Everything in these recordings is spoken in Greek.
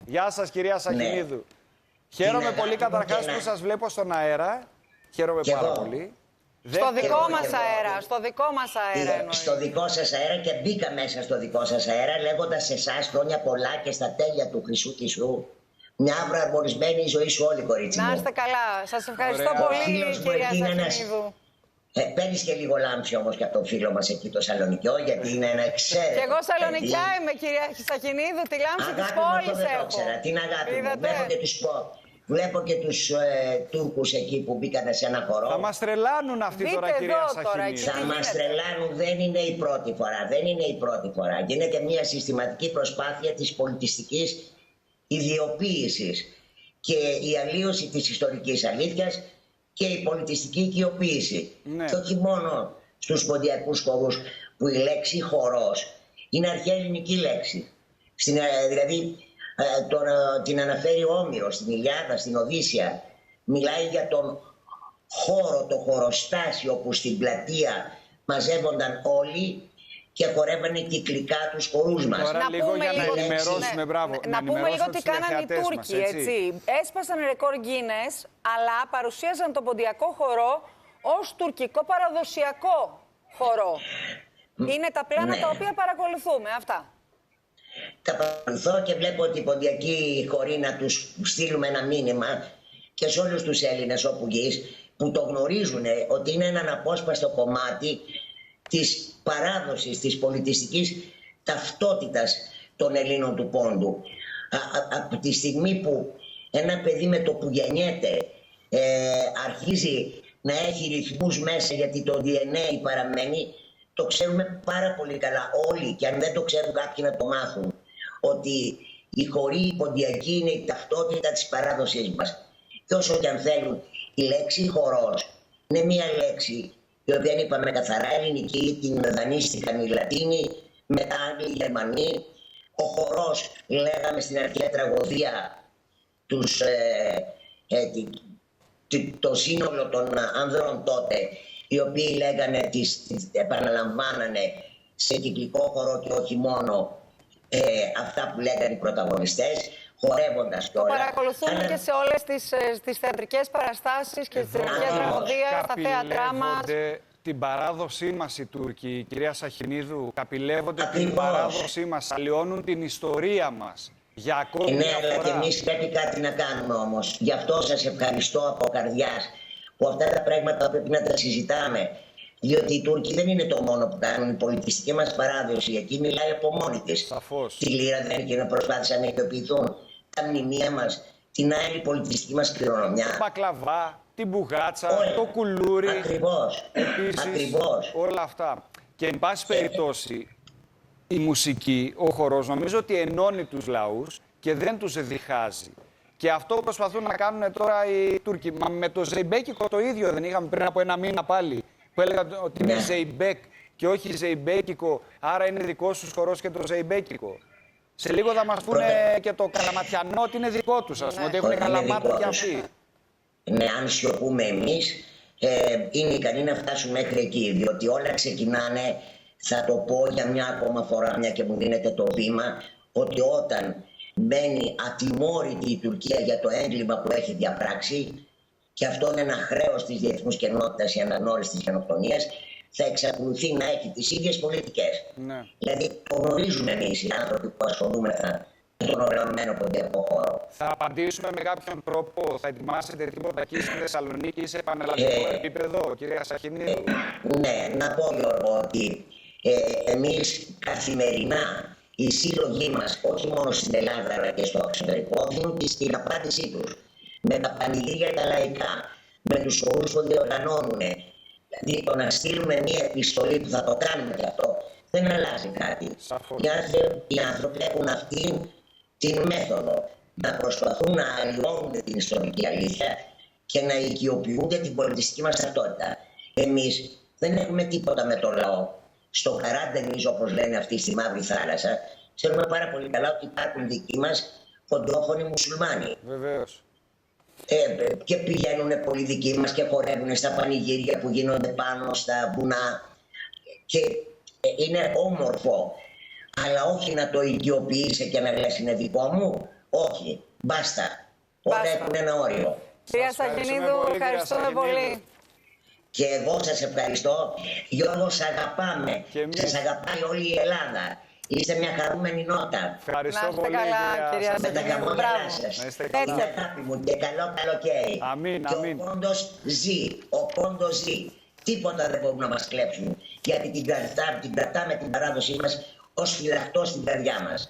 Γεια σας, κυρία Σαχινίδου. Ναι. Χαίρομαι πολύ καταρχάς που σας βλέπω στον αέρα. Χαίρομαι πάρα πολύ. Στο δικό μας αέρα, στο δικό μας αέρα. Στο δικό σας αέρα και μπήκα μέσα στο δικό σας αέρα λέγοντας σε εσάς χρόνια πολλά και στα τέλεια του χρυσού. Μια αύριο αρμονισμένη ζωή σου όλη, κορίτσι μου. Να είστε καλά. Σας ευχαριστώ πολύ, κυρία Σαχινίδου. Παίρνεις και λίγο λάμψη όμως και από τον φίλο μας εκεί το Σαλονικιό, γιατί είναι ένα εξαίρετο. Και εγώ Σαλονικιά είμαι, κυρία Σαχινίδου, τη λάμψη της πόλης έχω. Την αγάπη μου. Βλέπω και τους Τούρκους εκεί που μπήκανε σε ένα χορό. Θα μας τρελάνουν αυτοί τώρα, κυρία Σαχινίδου. Θα μας τρελάνουν, δεν είναι η πρώτη φορά. Δεν είναι η πρώτη φορά. Γίνεται μια συστηματική προσπάθεια της πολιτιστικής ιδιοποίησης και η αλλίωση της ιστορικής αλήθειας και η πολιτιστική οικειοποίηση. Ναι. Και όχι μόνο στους ποντιακούς χορούς που η λέξη χορός είναι αρχαία ελληνική λέξη. Δηλαδή την αναφέρει ο Όμηρος στην Ιλιάδα, στην Οδύσσεια. Μιλάει για τον χώρο, το χωροστάσιο όπου στην πλατεία μαζεύονταν όλοι και χορεύανε κυκλικά τους χορούς μας. Τώρα λίγο για να ενημερώσουμε, μπράβο. Να πούμε λίγο τι κάνανε οι Τούρκοι, έτσι. Έσπασαν ρεκόρ Guinness, αλλά παρουσίαζαν τον ποντιακό χορό ως τουρκικό παραδοσιακό χορό. Είναι τα πλάνα τα οποία παρακολουθούμε, αυτά. Τα παρακολουθώ και βλέπω ότι οι ποντιακοί χωροί να τους στείλουμε ένα μήνυμα και σε όλους τους Έλληνες όπου γης που το γνωρίζουν ότι είναι ένα αναπόσπαστο κομμάτι της παράδοσης, της πολιτιστικής ταυτότητας των Ελλήνων του Πόντου. Από τη στιγμή που ένα παιδί με το που γεννιέται αρχίζει να έχει ρυθμούς μέσα, γιατί το DNA παραμένει, το ξέρουμε πάρα πολύ καλά όλοι, και αν δεν το ξέρουν κάποιοι να το μάθουν, ότι οι χοροί, οι ποντιακοί είναι η ταυτότητα της παράδοσης μας. Και όσο και αν θέλουν, η λέξη χορός είναι μια λέξη η οποία είπαμε καθαρά ελληνική, την δανείστηκαν οι Λατίνοι, μετά Άγγλοι, Γερμανοί. Ο χορός, λέγαμε στην αρχαία τραγωδία, το σύνολο των ανδρών τότε, οι οποίοι λέγανε, επαναλαμβάνανε σε κυκλικό χορό και όχι μόνο αυτά που λέγανε οι πρωταγωνιστές, χορεύοντας κιόλας. Το παρακολουθούμε και σε όλες τις θεατρικές παραστάσεις και στην αρχαία τραγωδία, στα θέατρά μας. Την παράδοσή μας οι Τούρκοι, κυρία Σαχινίδου, καπηλεύονται την παράδοσή μας, αλλοιώνουν την ιστορία μας. Για ακόμη ναι, αλλά και εμείς πρέπει κάτι να κάνουμε όμως. Γι' αυτό σας ευχαριστώ από καρδιάς που αυτά τα πράγματα πρέπει να τα συζητάμε. Διότι οι Τούρκοι δεν είναι το μόνο που κάνουν. Η πολιτιστική μας παράδοση εκεί μιλάει από μόνη της. Σαφώς. Τη λύρα δεν είναι και να προσπάθησαν να οικειοποιηθούν. Τα μνημεία μας, την άλλη πολιτιστική μας κληρονομιά. Το μπακλαβά, την μπουγάτσα, το κουλούρι. Ακριβώς. Επίσης, όλα αυτά. Και εν πάση περιπτώσει, η μουσική, ο χορός, νομίζω ότι ενώνει τους λαούς και δεν τους διχάζει. Και αυτό προσπαθούν να κάνουν τώρα οι Τούρκοι. Μα με το ζεϊμπέκικο το ίδιο δεν είχαμε πριν από ένα μήνα πάλι, που έλεγαν ότι είναι ζεϊμπέκ και όχι ζεϊμπέκικο, άρα είναι δικός τους χορός και το ζεϊμπέκικο. Σε λίγο θα μας πούνε και το καλαματιανό ότι είναι δικό τους, ας πούμε, ότι έχουν καλαμάτα κι αυτοί. Ναι, αν σιωπούμε εμείς, είναι ικανοί να φτάσουν μέχρι εκεί, διότι όλα ξεκινάνε, θα το πω για μια ακόμα φορά, μια και μου δίνεται το βήμα, ότι όταν μπαίνει ατιμόρυτη η Τουρκία για το έγκλημα που έχει διαπράξει, και αυτό είναι ένα χρέος της διεθνούς κοινότητας, η αναγνώριση της γενοκτονίας, θα εξακολουθεί να έχει τις ίδιες πολιτικές. Ναι. Δηλαδή το γνωρίζουμε εμείς οι άνθρωποι που ασχολούμεθα με τον οργανωμένο ποντιακό χώρο. Θα απαντήσουμε με κάποιον τρόπο, θα ετοιμάσετε τίποτα εκεί στη Θεσσαλονίκη ή σε πανελλαδικό επίπεδο, κυρία Σαχινίδου? Ναι, να πω, Γιώργο, ότι εμείς καθημερινά οι σύλλογοι μας, όχι μόνο στην Ελλάδα αλλά και στο εξωτερικό, δίνουν την απάντησή τους με τα πανηγύρια τα λαϊκά, με τους χορούς που διοργανώνουν. Δηλαδή το να στείλουμε μία επιστολή που θα το κάνουμε και αυτό δεν αλλάζει κάτι. Οι άνθρωποι έχουν αυτή την μέθοδο να προσπαθούν να αλλοιώνουν την ιστορική αλήθεια και να οικειοποιούνται την πολιτιστική μας ταυτότητα. Εμείς δεν έχουμε τίποτα με το λαό. Στο καράντενις, όπως λένε αυτοί στη Μαύρη Θάλασσα, ξέρουμε πάρα πολύ καλά ότι υπάρχουν δικοί μας κοντόφωνοι μουσουλμάνοι. Βεβαίως. Και πηγαίνουν πολλοί δικοί μας και χορεύουν στα πανηγύρια που γίνονται πάνω στα βουνά και είναι όμορφο, αλλά όχι να το οικειοποιείσαι και να λες είναι δικό μου. Όχι. Μπάστα. Όλα έχουν ένα όριο. Κυρία Σαγγενίδου, ευχαριστούμε πολύ. Και εγώ σας ευχαριστώ. Γιώργο, σας αγαπάμε. Σας αγαπάει όλη η Ελλάδα. Είστε μια χαρούμενη νότα. Ευχαριστώ πολύ, καλά, κυρία Με τα χαμόγελά σας. Να είστε Είναι καλά. αγάπη μου και καλό καλοκαίρι. Αμήν, και αμήν. ο πόντος ζει. Ο πόντος ζει. Τίποτα δεν μπορούν να μας κλέψουν. Γιατί την κρατάμε την παράδοσή μας ως φυλακτό στην καρδιά μας.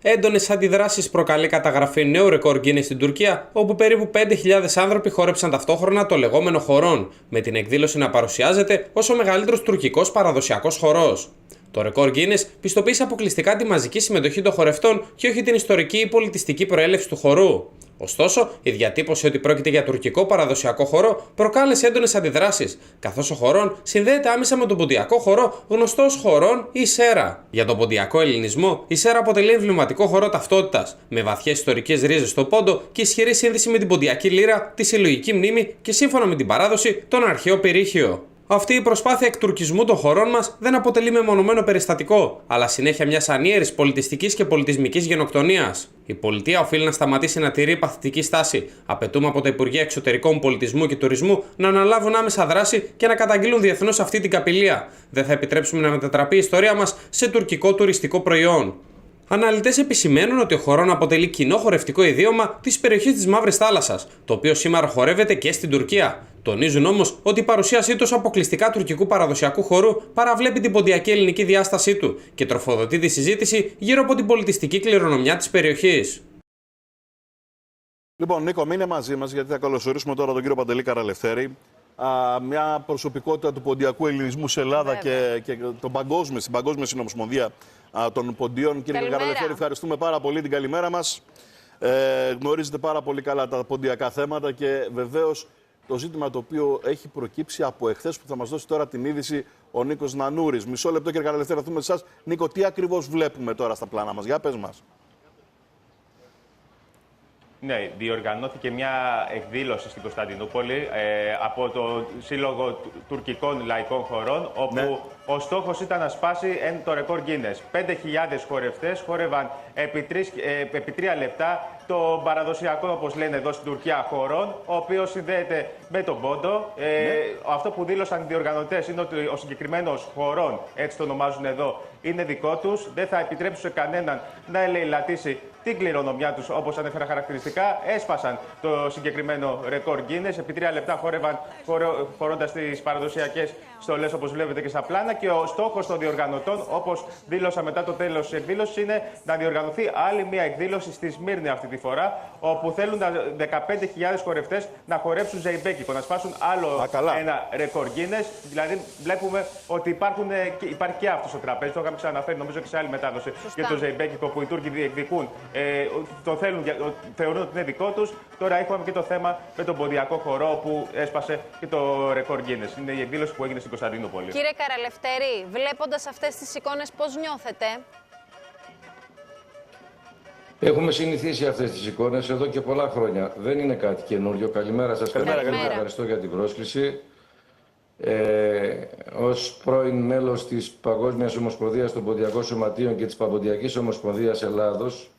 Έντονες αντιδράσεις προκαλεί καταγραφή νέου ρεκόρ Guinness στην Τουρκία, όπου περίπου 5.000 άνθρωποι χόρεψαν ταυτόχρονα το λεγόμενο χορόν, με την εκδήλωση να παρουσιάζεται ως ο μεγαλύτερος τουρκικός παραδοσιακός χορός. Το ρεκόρ Guinness πιστοποίησε αποκλειστικά τη μαζική συμμετοχή των χορευτών και όχι την ιστορική ή πολιτιστική προέλευση του χορού. Ωστόσο, η διατύπωση ότι πρόκειται για τουρκικό παραδοσιακό χορό προκάλεσε έντονες αντιδράσεις, καθώς ο χορόν συνδέεται άμεσα με τον ποντιακό χορό γνωστό ως χορόν ή σέρα. Για τον ποντιακό ελληνισμό, η σέρα αποτελεί εμβληματικό χορό ταυτότητας, με βαθιές ιστορικές ρίζες στο Πόντο και ισχυρή σύνδεση με την ποντιακή λύρα, τη συλλογική μνήμη και σύμφωνα με την παράδοση, τον αρχαίο πυρήχιο. Αυτή η προσπάθεια εκτουρκισμού των χωρών μας δεν αποτελεί μεμονωμένο περιστατικό, αλλά συνέχεια μιας ανίερης πολιτιστικής και πολιτισμικής γενοκτονίας. Η πολιτεία οφείλει να σταματήσει να τηρεί παθητική στάση. Απαιτούμε από τα Υπουργεία Εξωτερικών Πολιτισμού και Τουρισμού να αναλάβουν άμεσα δράση και να καταγγείλουν διεθνώς αυτή την καπηλεία. Δεν θα επιτρέψουμε να μετατραπεί η ιστορία μας σε τουρκικό τουριστικό προϊόν. Αναλυτές επισημαίνουν ότι ο χορόν αποτελεί κοινό χορευτικό ιδίωμα της περιοχής της Μαύρης Θάλασσας, το οποίο σήμερα χορεύεται και στην Τουρκία. Τονίζουν όμως ότι η παρουσίασή του ως αποκλειστικά τουρκικού παραδοσιακού χορού παραβλέπει την ποντιακή ελληνική διάστασή του και τροφοδοτεί τη συζήτηση γύρω από την πολιτιστική κληρονομιά της περιοχής. Λοιπόν, Νίκο, μείνε μαζί μας γιατί θα καλωσορίσουμε τώρα τον κύριο Παντελή Καραλευθέρη. Μια προσωπικότητα του ποντιακού ελληνισμού σε Ελλάδα και στην Παγκόσμια Συνομοσπονδία των Ποντίων. Κύριε Καραλευθέρη, ευχαριστούμε πάρα πολύ. Την καλημέρα μας. Γνωρίζετε πάρα πολύ καλά τα ποντιακά θέματα και βεβαίως το ζήτημα το οποίο έχει προκύψει από εχθές που θα μας δώσει τώρα την είδηση ο Νίκος Νανούρης. Μισό λεπτό, κύριε Καραλευθέρη, θα δούμε εσάς. Νίκο, τι ακριβώς βλέπουμε τώρα στα πλάνα μας? Για πες μας. Ναι, διοργανώθηκε μια εκδήλωση στην Κωνσταντινούπολη από το Σύλλογο Τουρκικών Λαϊκών Χωρών, όπου ο στόχος ήταν να σπάσει το ρεκόρ Guinness. 5.000 χορευτές χόρευαν επί 3 λεπτά το παραδοσιακό, όπως λένε εδώ στην Τουρκία, χορόν, ο οποίος συνδέεται με τον πόντο. Αυτό που δήλωσαν οι διοργανωτές είναι ότι ο συγκεκριμένος χορόν, έτσι το ονομάζουν εδώ, είναι δικό τους. Δεν θα επιτρέψουν σε κανέναν να ελεηλατήσει την κληρονομιά τους, όπως ανέφερα χαρακτηριστικά. Έσπασαν το συγκεκριμένο ρεκόρ Guinness. Επί 3 λεπτά χόρευαν φορώντας τις παραδοσιακές στολές, όπως βλέπετε και στα πλάνα. Και ο στόχος των διοργανωτών, όπως δήλωσα μετά το τέλος της εκδήλωσης, είναι να διοργανωθεί άλλη μια εκδήλωση στη Σμύρνη αυτή τη φορά, όπου θέλουν 15.000 χορευτές να χορέψουν ζεϊμπέκικο, να σπάσουν άλλο ένα ρεκόρ Guinness. Δηλαδή, βλέπουμε ότι υπάρχει και αυτό στο τραπέζι. Το είχαμε ξαναφέρει, νομίζω, και σε άλλη μετάδοση για το ζεϊμπέκικο που οι Τούρκοι διεκδικούν. Το θέλουν, θεωρούν ότι είναι δικό τους. Τώρα είχαμε και το θέμα με τον ποντιακό χορό που έσπασε και το ρεκόρ Guinness. Είναι η εκδήλωση που έγινε στην Κωνσταντινούπολη. Κύριε Καραλευθέρη, βλέποντας αυτές τις εικόνες, πώς νιώθετε? Έχουμε συνηθίσει αυτές τις εικόνες εδώ και πολλά χρόνια. Δεν είναι κάτι καινούριο. Καλημέρα σας. Ευχαριστώ για την πρόσκληση. Ως πρώην μέλος της Παγκόσμιας Ομοσπονδίας των Ποντιακών Σωματείων και της Παποντιακής Ομοσπονδίας Ελλάδος,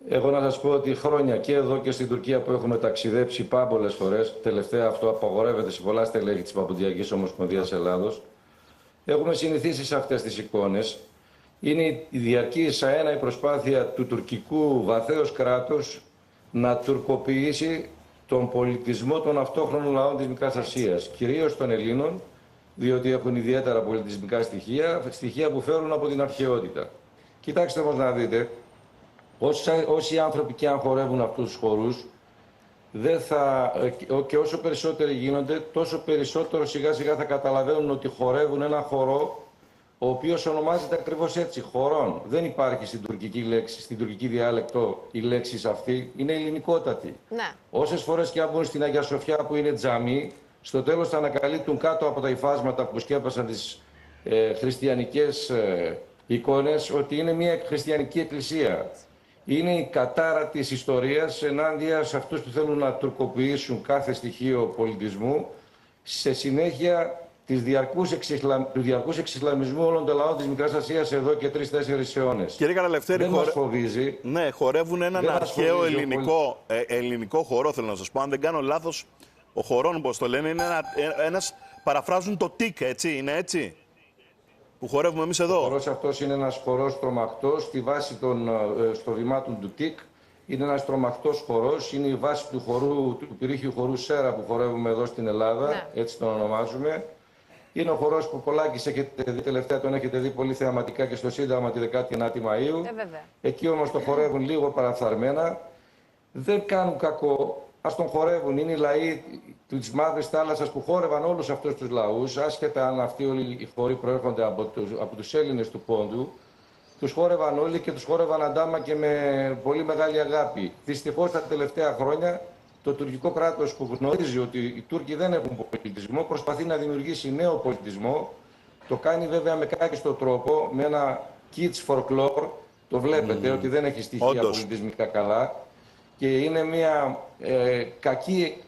εγώ να σας πω ότι χρόνια και εδώ και στην Τουρκία που έχουμε ταξιδέψει πάμπολες φορές, τελευταία αυτό απαγορεύεται σε πολλά στελέχη της Παποντιακής Ομοσπονδίας Ελλάδος, έχουμε συνηθίσει σε αυτές τις εικόνες. Είναι η διαρκής αέναη προσπάθεια του τουρκικού βαθέως κράτους να τουρκοποιήσει τον πολιτισμό των αυτόχρονων λαών της Μικράς Ασίας, κυρίως των Ελλήνων, διότι έχουν ιδιαίτερα πολιτισμικά στοιχεία που φέρουν από την αρχαιότητα. Κοιτάξτε όμως να δείτε, όσοι άνθρωποι και αν χορεύουν αυτούς τους χορούς, και όσο περισσότεροι γίνονται, τόσο περισσότερο σιγά σιγά θα καταλαβαίνουν ότι χορεύουν ένα χορό, ο οποίος ονομάζεται ακριβώς έτσι, χορόν. Δεν υπάρχει στην τουρκική λέξη, στην τουρκική διάλεκτο η λέξη αυτή, είναι ελληνικότατη. Ναι. Όσες φορές και αν μπουν στην Αγία Σοφιά που είναι τζαμί, στο τέλος θα ανακαλύπτουν κάτω από τα υφάσματα που σκέπασαν τις χριστιανικές εικόνες ότι είναι μια χριστιανική εκκλησία. Είναι η κατάρα της ιστορίας ενάντια σε αυτούς που θέλουν να τουρκοποιήσουν κάθε στοιχείο πολιτισμού. Σε συνέχεια του διαρκούς εξισλαμισμού όλων των λαών της Μικράς Ασίας εδώ και 3-4 αιώνες. Κύριε Καραλευτέρη, δεν μας φοβίζει. Ναι, χορεύουν έναν αρχαίο ελληνικό χορό, θέλω να σας πω. Αν δεν κάνω λάθος, ο χορών, όπως το λένε, είναι παραφράζουν το τικ, έτσι, είναι έτσι, που χορεύουμε εμείς εδώ. Ο χορός αυτός είναι ένας χορός τρομακτός, στη βάση των στρωβημάτων του τικ. Είναι ένας τρομακτός χορός, είναι η βάση του πυρίχιου χορού Σέρα που χορεύουμε εδώ στην Ελλάδα, ναι. Έτσι τον ονομάζουμε. Είναι ο χορός που πολλάκις έχετε δει, τελευταία τον έχετε δει πολύ θεαματικά και στο Σύνταγμα τη 19η Μαΐου. Εκεί όμως το χορεύουν λίγο παραφθαρμένα. Δεν κάνουν κακό, ας τον χορεύουν. Είναι οι λαοί της Μαύρης Θάλασσας που χόρευαν όλους αυτούς τους λαούς, άσχετα αν αυτοί όλοι οι χοροί προέρχονται από τους Έλληνες του Πόντου. Τους χόρευαν όλοι και τους χόρευαν αντάμα και με πολύ μεγάλη αγάπη. Δυστυχώς τα τελευταία χρόνια το τουρκικό κράτος που γνωρίζει ότι οι Τούρκοι δεν έχουν πολιτισμό προσπαθεί να δημιουργήσει νέο πολιτισμό. Το κάνει βέβαια με κάκιστο τρόπο, με ένα kids folklore. Το βλέπετε ότι δεν έχει στοιχεία πολιτισμικά καλά. Και είναι μια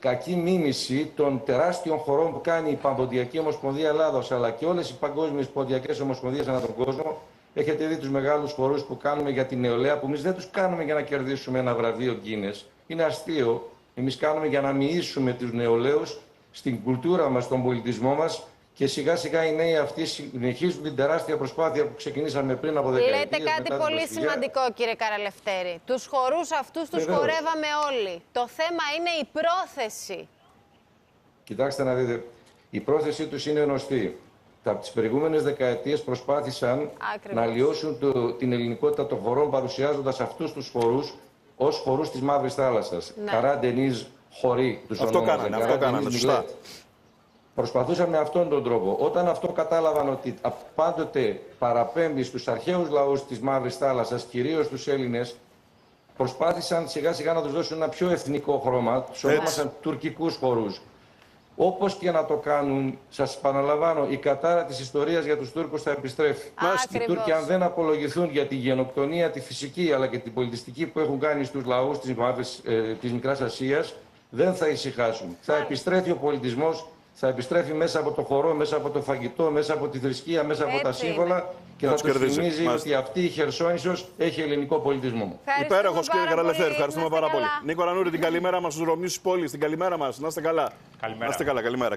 κακή μίμηση των τεράστιων χωρών που κάνει η Παμποντιακή Ομοσπονδία Ελλάδος αλλά και όλες οι παγκόσμιες ποντιακές ομοσπονδίες ανά τον κόσμο. Έχετε δει τους μεγάλους χορούς που κάνουμε για την νεολαία, που εμείς δεν τους κάνουμε για να κερδίσουμε ένα βραβείο Guinness. Είναι αστείο. Εμείς κάνουμε για να μοιήσουμε τους νεολαίους στην κουλτούρα μας, στον πολιτισμό μας και σιγά σιγά οι νέοι αυτοί συνεχίζουν την τεράστια προσπάθεια που ξεκινήσαμε πριν από δεκαετίες. Λέτε κάτι πολύ σημαντικό, κύριε Καραλευτέρη. Τους χορούς αυτούς τους χορεύαμε όλοι. Το θέμα είναι η πρόθεση. Κοιτάξτε να δείτε, η πρόθεσή τους είναι γνωστή. Τις προηγούμενες δεκαετίες προσπάθησαν να αλλοιώσουν την ελληνικότητα των χωρών παρουσιάζοντας αυτούς τους χορούς ως χορούς της Μαύρης Θάλασσας. Καρά Ντενίζ χοροί τους ονόμαζαν. Αυτό κάνανε, σωστά. Προσπαθούσαν με αυτόν τον τρόπο. Όταν αυτό κατάλαβαν ότι πάντοτε παραπέμπει στους αρχαίους λαούς της Μαύρης Θάλασσας, κυρίως τους Έλληνες, προσπάθησαν σιγά σιγά να τους δώσουν ένα πιο εθνικό χρώμα. Τους ονόμασαν τουρκικούς χορούς. Όπως και να το κάνουν, σας επαναλαμβάνω, η κατάρα της ιστορίας για τους Τούρκους θα επιστρέφει. Οι Τούρκοι, αν δεν απολογηθούν για τη γενοκτονία, τη φυσική αλλά και την πολιτιστική που έχουν κάνει στους λαούς της Μικράς Ασίας, δεν θα ησυχάσουν. Θα επιστρέφει ο πολιτισμός, θα επιστρέφει μέσα από το χορό, μέσα από το φαγητό, μέσα από τη θρησκεία, μέσα από τα σύμβολα και θα τους θυμίζει ότι αυτή η Χερσόνησος έχει ελληνικό πολιτισμό. Υπέροχος, κύριε Καραλευτέρη, ευχαριστούμε πάρα πολύ. Νίκο Ραννούρη, την καλημέρα μας στους Ρωμίους της πόλης, την καλημέρα μας. Να είστε καλά. Καλημέρα. Να είστε καλά, καλημέρα.